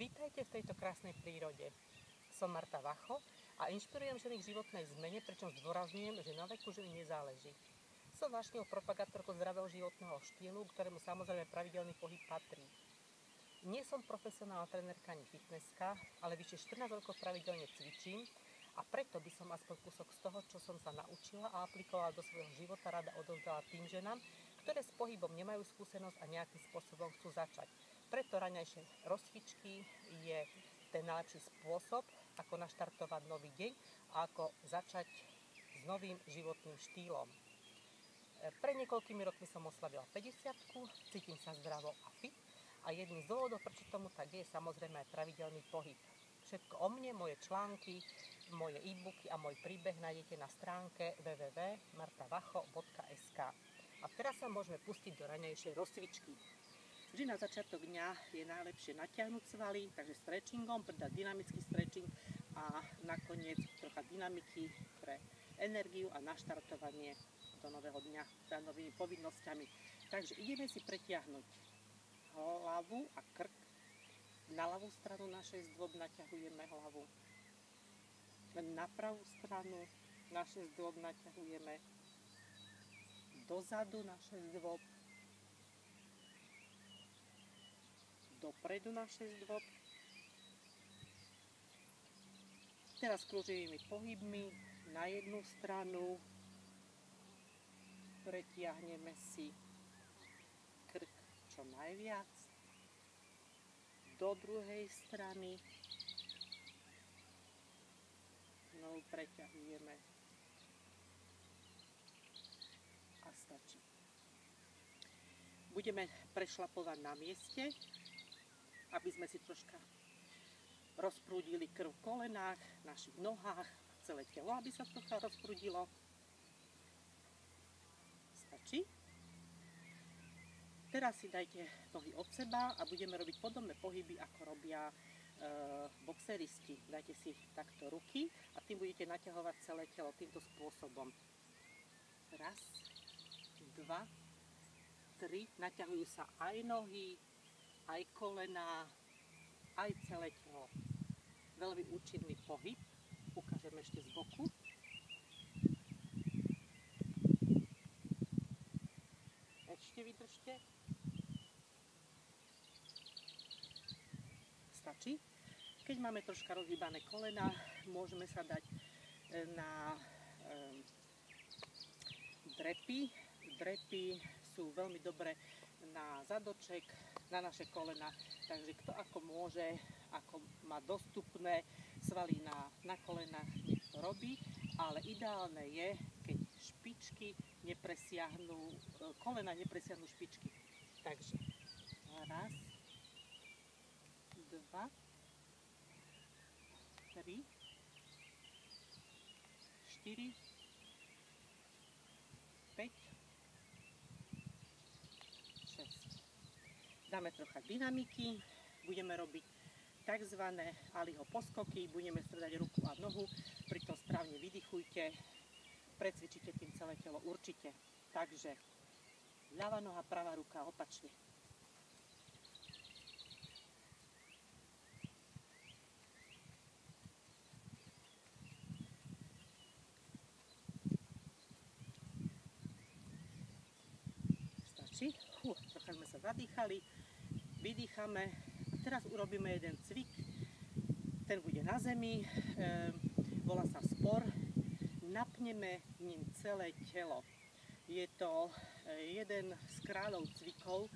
Vítajte v tejto krásnej prírode. Som Marta Vacho a inšpirujem ženy k životnej zmene, pričom zdôrazňujem, že na veku ženy nezáleží. Som vášnivou propagátorkou zdravého životného štýlu, ktorému samozrejme pravidelný pohyb patrí. Nie som profesionálna trénerka ani fitnesska, ale vyše 14 rokov pravidelne cvičím a preto by som aspoň kúsok z toho, čo som sa naučila a aplikovala do svojho života, rada odovzdala tým ženám, ktoré s pohybom nemajú skúsenosť a nejakým spôsobom chcú začať. Preto raňajšie rozcvičky je ten najlepší spôsob, ako naštartovať nový deň a ako začať s novým životným štýlom. Pred niekoľkými rokmi som oslavila 50-ku, cítim sa zdravo a fit a jedným z dôvodov, prečo tomu tak je samozrejme aj pravidelný pohyb. Všetko o mne, moje články, moje e-booky a môj príbeh nájdete na stránke www.martavacho.sk. A teraz sa môžeme pustiť do raňajšej rozcvičky. Vždy na začiatok dňa je najlepšie natiahnuť svaly, takže stretchingom, pridať dynamický stretching a nakoniec trocha dynamiky pre energiu a naštartovanie do nového dňa za novými povinnosťami. Takže ideme si pretiahnuť hlavu a krk. Na ľavú stranu našej zdôb naťahujeme hlavu. Na pravú stranu našej zdôb naťahujeme. Dozadu naše zdôb. Dopredu naše zdôb. Teraz kruživými pohybmi na jednu stranu pretiahneme si krk čo najviac. Do druhej strany znovu preťahujeme a stačí. Budeme prešlapovať na mieste, aby sme si troška rozprúdili krv v kolenách, našich nohách, celé telo, aby sa trocha rozprúdilo. Stačí. Teraz si dajte nohy od seba a budeme robiť podobné pohyby, ako robia boxeristi. Dajte si takto ruky a tým budete naťahovať celé telo týmto spôsobom. Raz, dva, tri. Naťahujú sa aj nohy, aj kolená, aj celé telo. Veľmi účinný pohyb. Ukážem ešte z boku. Ešte vydržte. Stačí. Keď máme troška rozhýbané kolena, môžeme sa dať na drepy. Drepy sú veľmi dobré na zadoček, na naše kolena, takže kto ako môže, ako má dostupné svaly na kolenách, nech to robí, ale ideálne je, keď špičky nepresiahnu, kolena nepresiahnu špičky. Takže raz, dva, tri, štyri, 5, 6. Dáme trocha dynamiky, budeme robiť tzv. Aliho poskoky, budeme stredať ruku a nohu, pritom správne vydychujte, precvičite tým celé telo určite. Takže ľavá noha, pravá ruka opačne. Stačí? Trocha sme sa zadýchali. Vydýchame a teraz urobíme jeden cvik, ten bude na zemi, volá sa spor, napneme ním celé telo. Je to jeden z kráľov cvikov,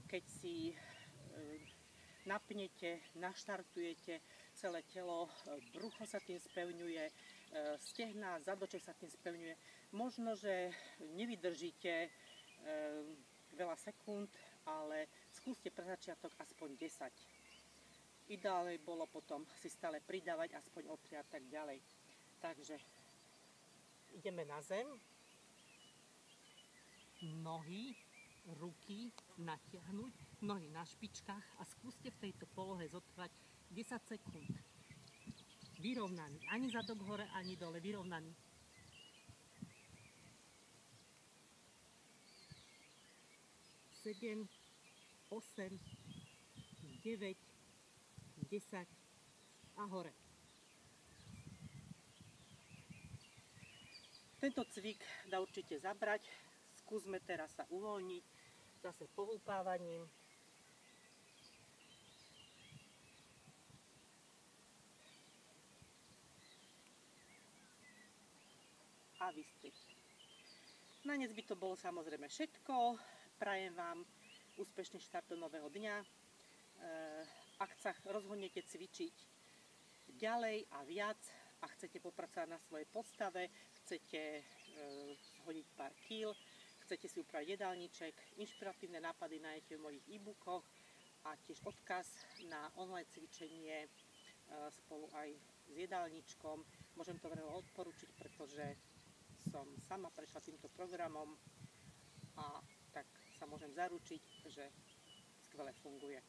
keď si napnete, naštartujete celé telo, brucho sa tým spevňuje, stehná, zadoček sa tým spevňuje. Možno, že nevydržíte veľa sekúnd, ale skúste pre začiatok aspoň 10. Ideálne bolo potom si stále pridávať aspoň o 3 a tak ďalej. Takže ideme na zem. Nohy, ruky natiahnuť, nohy na špičkách a skúste v tejto polohe zotrvať 10 sekúnd. Vyrovnaný. Ani zadok hore, ani dole. Vyrovnaný. 7, 8, 9, 10 a hore. Tento cvik dá určite zabrať. Skúsme teraz sa uvoľniť zase pohúpávaním. A vystriť. Na dnes by to bolo samozrejme všetko. Prajem vám úspešný štart do nového dňa. Ak sa rozhodnete cvičiť ďalej a viac a chcete popracovať na svojej postave, chcete zhodiť pár kíl, chcete si upraviť jedálniček, inšpiratívne nápady nájdete v mojich e-bookoch a tiež odkaz na online cvičenie spolu aj s jedálničkom. Môžem to veľmi odporučiť, pretože som sama prešla týmto programom a tak sa môžem zaručiť, že skvele funguje.